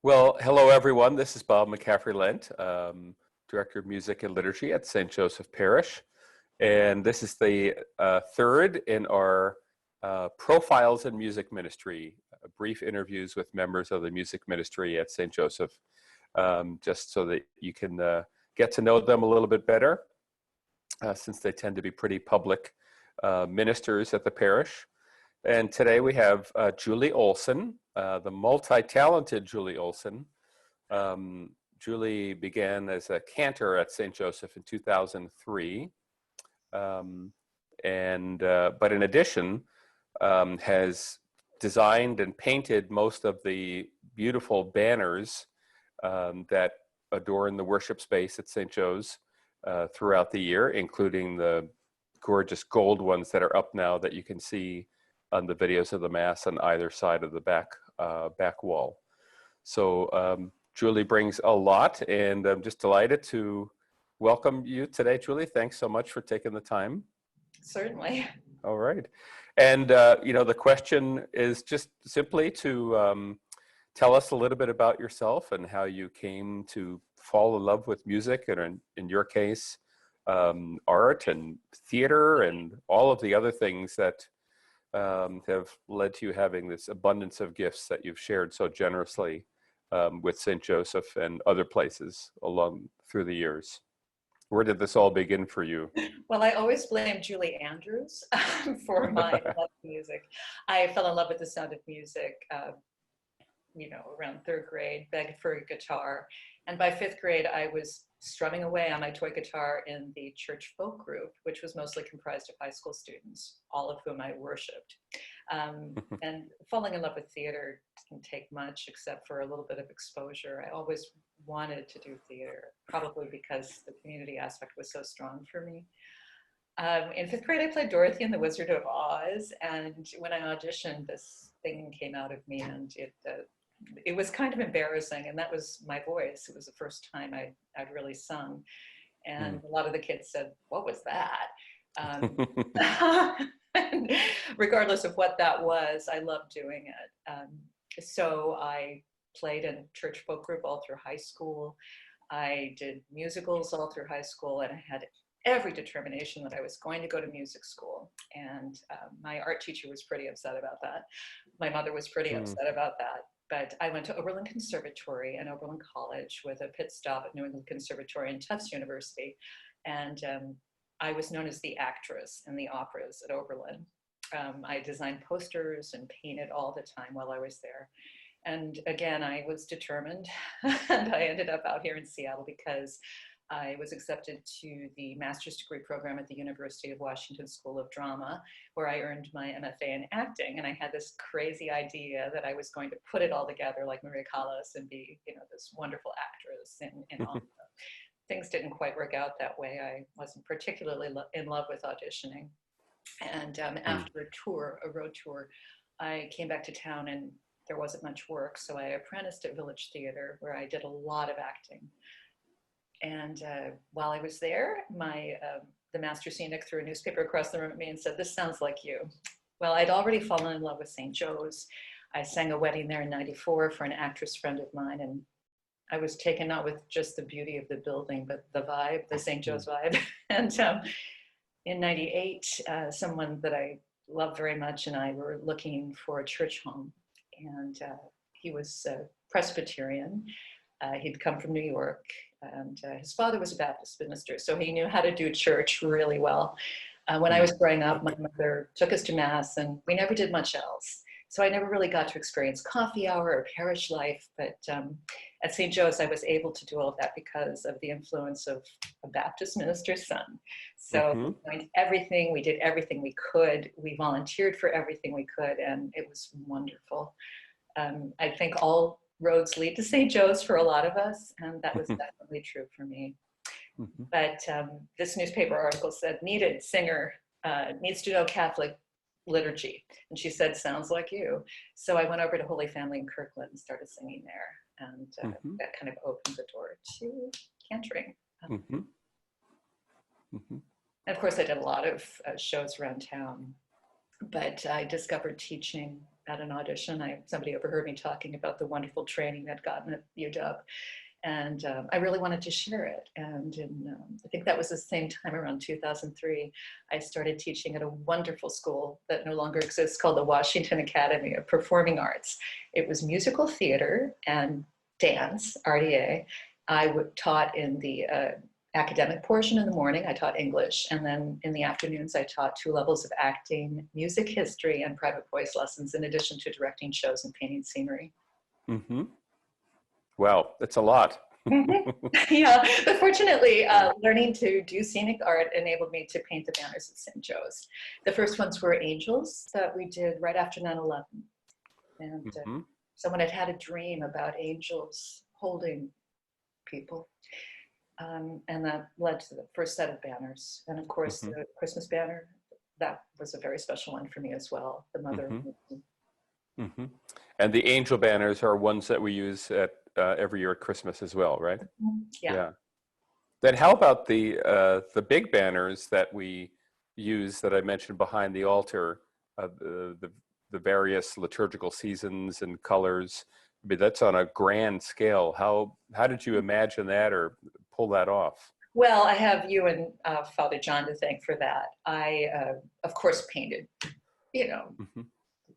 Well, hello everyone. This is Bob McCaffery-Lent, Director of Music and Liturgy at St. Joseph Parish. And this is the third in our Profiles in Music Ministry, brief interviews with members of the music ministry at St. Joseph, just so that you can get to know them a little bit better, since they tend to be pretty public ministers at the parish. And today we have Julie Olsen, the multi-talented Julie Olsen. Julie began as a cantor at St. Joseph in 2003, but in addition, has designed and painted most of the beautiful banners that adorn the worship space at St. Joe's throughout the year, including the gorgeous gold ones that are up now that you can see on the videos of the Mass on either side of the back wall. So Julie brings a lot, and I'm just delighted to welcome you today, Julie. Thanks so much for taking the time. Certainly. All right. And, the question is just simply to tell us a little bit about yourself and how you came to fall in love with music, and in your case, art and theater and all of the other things that have led to you having this abundance of gifts that you've shared so generously with St. Joseph and other places along through the years. Where did this all begin for you? Well, I always blame Julie Andrews for my love of music. I fell in love with the sound of music, around third grade, begged for a guitar. And by fifth grade, I was strumming away on my toy guitar in the church folk group, which was mostly comprised of high school students, all of whom I worshiped. And falling in love with theater didn't take much except for a little bit of exposure. I always wanted to do theater, probably because the community aspect was so strong for me. In fifth grade, I played Dorothy and the Wizard of Oz, and when I auditioned, this thing came out of me, and it was kind of embarrassing, and that was my voice. It was the first time I'd really sung, and a lot of the kids said, "What was that?" Regardless of what that was, I loved doing it. So I played in church folk group all through high school. I did musicals all through high school, and I had every determination that I was going to go to music school. And my art teacher was pretty upset about that. My mother was pretty upset about that. But I went to Oberlin Conservatory and Oberlin College with a pit stop at New England Conservatory and Tufts University. And I was known as the actress in the operas at Oberlin. I designed posters and painted all the time while I was there. And again, I was determined, and I ended up out here in Seattle because I was accepted to the master's degree program at the University of Washington School of Drama, where I earned my MFA in acting. And I had this crazy idea that I was going to put it all together like Maria Callas and be, this wonderful actress in opera. Things didn't quite work out that way. I wasn't particularly in love with auditioning. And after a road tour, I came back to town and there wasn't much work. So I apprenticed at Village Theater, where I did a lot of acting. And while I was there, the master scenic threw a newspaper across the room at me and said, "This sounds like you." Well, I'd already fallen in love with St. Joe's. I sang a wedding there in '94 for an actress friend of mine, and I was taken not with just the beauty of the building, but the vibe, the St. Joe's vibe. And in '98, someone that I love very much and I were looking for a church home, and he was Presbyterian. He'd come from New York, and his father was a Baptist minister, so he knew how to do church really well. When I was growing up, my mother took us to Mass, and we never did much else. So I never really got to experience coffee hour or parish life, but at St. Joe's, I was able to do all of that because of the influence of a Baptist minister's son. So we joined everything, we did everything we could, we volunteered for everything we could, and it was wonderful. I think all roads lead to St. Joe's for a lot of us, and that was definitely true for me. But this newspaper article said, needed singer, needs to know Catholic liturgy. And she said, "Sounds like you." So I went over to Holy Family in Kirkland and started singing there. And that kind of opened the door to cantoring. And of course, I did a lot of shows around town, but I discovered teaching at an audition. Somebody overheard me talking about the wonderful training I'd gotten at UW. And I really wanted to share it. And I think that was the same time, around 2003, I started teaching at a wonderful school that no longer exists called the Washington Academy of Performing Arts. It was musical theater and dance, RDA. I taught in the academic portion in the morning. I taught English. And then in the afternoons, I taught 2 levels of acting, music history, and private voice lessons, in addition to directing shows and painting scenery. Mm-hmm. Wow, that's a lot. Yeah, but fortunately, learning to do scenic art enabled me to paint the banners at St. Joe's. The first ones were angels that we did right after 9/11. And someone had a dream about angels holding people. And that led to the first set of banners. And of course, the Christmas banner, that was a very special one for me as well, the mother. And the angel banners are ones that we use at every year at Christmas as well, right? Yeah. Then how about the big banners that we use that I mentioned behind the altar, the various liturgical seasons and colors? I mean, that's on a grand scale. How did you imagine that or pull that off? Well, I have you and Father John to thank for that. I, of course, painted,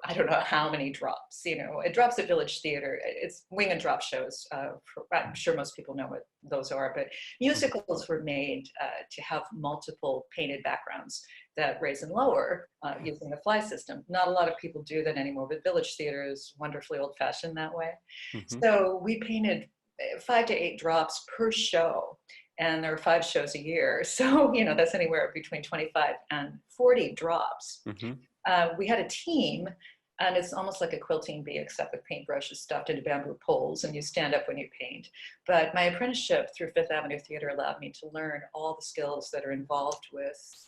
I don't know how many drops, it drops at Village Theater. It's wing and drop shows. I'm sure most people know what those are, but musicals were made to have multiple painted backgrounds that raise and lower using the fly system. Not a lot of people do that anymore, but Village Theater is wonderfully old fashioned that way. So we painted 5 to 8 drops per show. And there are 5 shows a year. So, that's anywhere between 25 and 40 drops. We had a team, and it's almost like a quilting bee, except with paintbrushes stuffed into bamboo poles, and you stand up when you paint. But my apprenticeship through Fifth Avenue Theater allowed me to learn all the skills that are involved with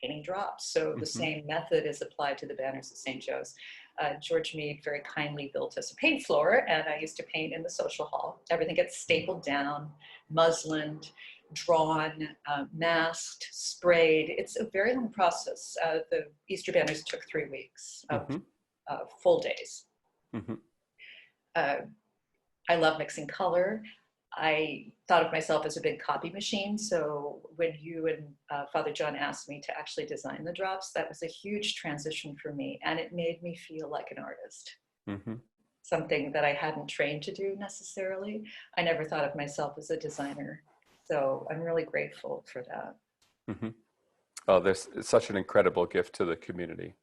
painting drops. So the same method is applied to the banners at St. Joe's. George Meade very kindly built us a paint floor, and I used to paint in the social hall. Everything gets stapled down, muslined, drawn, masked, sprayed. It's a very long process. The Easter banners took 3 weeks of full days. I love mixing color. I thought of myself as a big copy machine. So when you and Father John asked me to actually design the drops, that was a huge transition for me. And it made me feel like an artist. Something that I hadn't trained to do necessarily. I never thought of myself as a designer. So I'm really grateful for that. Oh, there's such an incredible gift to the community.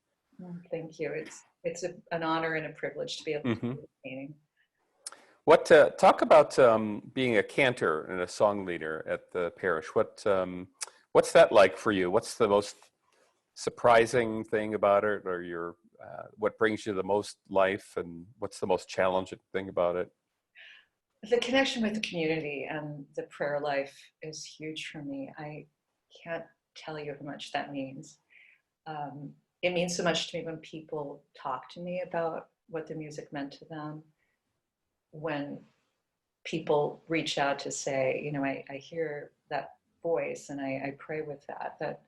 Thank you. It's an honor and a privilege to be able to do the painting. Talk about being a cantor and a song leader at the parish. What's that like for you? What's the most surprising thing about it, or what brings you the most life, and what's the most challenging thing about it? The connection with the community and the prayer life is huge for me. I can't tell you how much that means. It means so much to me when people talk to me about what the music meant to them. When people reach out to say, I hear that voice and I pray with that,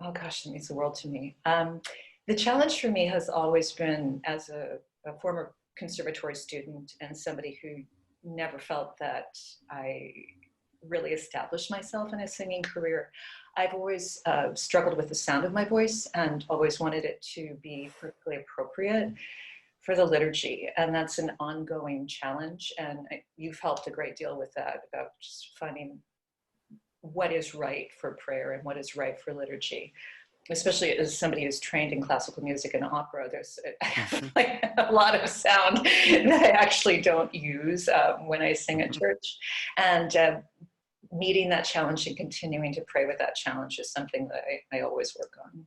oh gosh, that means the world to me. The challenge for me has always been, as a former conservatory student and somebody who never felt that I really established myself in a singing career, I've always struggled with the sound of my voice and always wanted it to be perfectly appropriate for the liturgy. And that's an ongoing challenge. And you've helped a great deal with that, about just finding what is right for prayer and what is right for liturgy. Especially as somebody who's trained in classical music and opera, there's like a lot of sound that I actually don't use when I sing at church. And meeting that challenge and continuing to pray with that challenge is something that I always work on.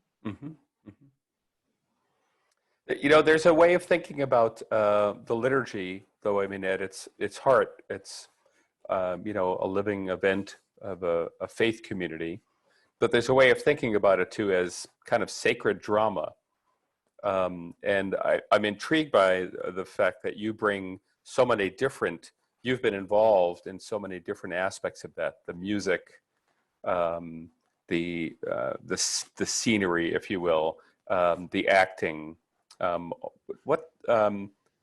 There's a way of thinking about the liturgy, though, I mean, at its heart, it's, a living event of a faith community. But there's a way of thinking about it, too, as kind of sacred drama. And I'm intrigued by the fact that you bring so many you've been involved in so many different aspects of that, the music, the scenery, if you will, the acting, Um, what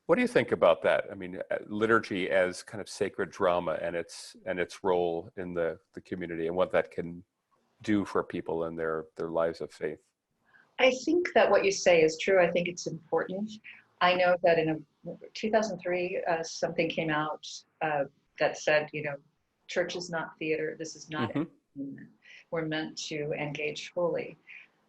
what do you think about that? I mean, liturgy as kind of sacred drama and its role in the community and what that can do for people in their lives of faith. I think that what you say is true. I think it's important. I know that in 2003, something came out that said, church is not theater. This is not Hmm. entertainment. We're meant to engage fully.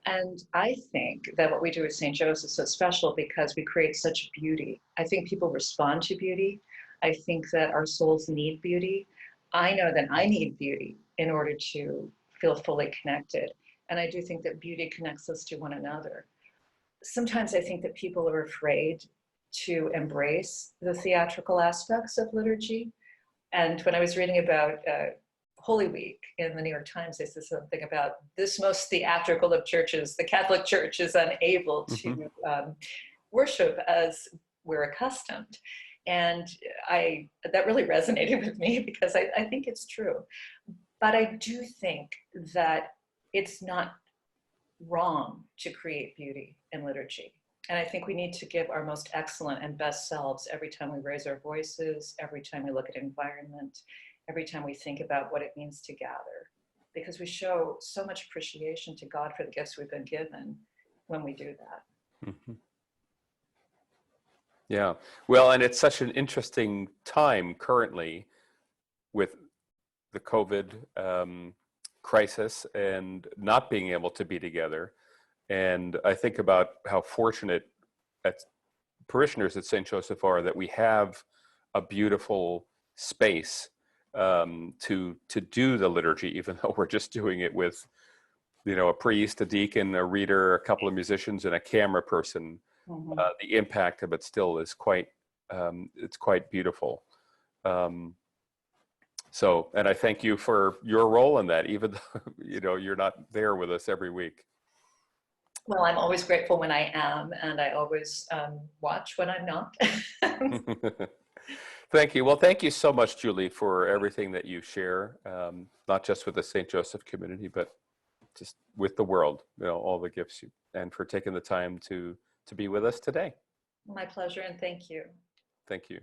And I think that what we do at St. Joe's is so special because we create such beauty. I think people respond to beauty. I think that our souls need beauty. I know that I need beauty in order to feel fully connected. And I do think that beauty connects us to one another. Sometimes I think that people are afraid to embrace the theatrical aspects of liturgy. And when I was reading about Holy Week in the New York Times, they said something about this most theatrical of churches. The Catholic Church is unable Hmm. to worship as we're accustomed. And that really resonated with me because I think it's true. But I do think that it's not wrong to create beauty in liturgy. And I think we need to give our most excellent and best selves every time we raise our voices, every time we look at environment, every time we think about what it means to gather, because we show so much appreciation to God for the gifts we've been given when we do that. Hmm. Yeah. Well, and it's such an interesting time currently with the COVID crisis and not being able to be together. And I think about how fortunate parishioners at St. Joseph are that we have a beautiful space to do the liturgy, even though we're just doing it with a priest, a deacon, a reader, a couple of musicians, and a camera person. Mm-hmm. The impact of it still is it's quite beautiful. Um, and I thank you for your role in that, even though you're not there with us every week. Well, I'm always grateful when I am, and I always watch when I'm not. Thank you. Well, thank you so much, Julie, for everything that you share, not just with the St. Joseph community, but just with the world, all the gifts and for taking the time to be with us today. My pleasure, and thank you. Thank you.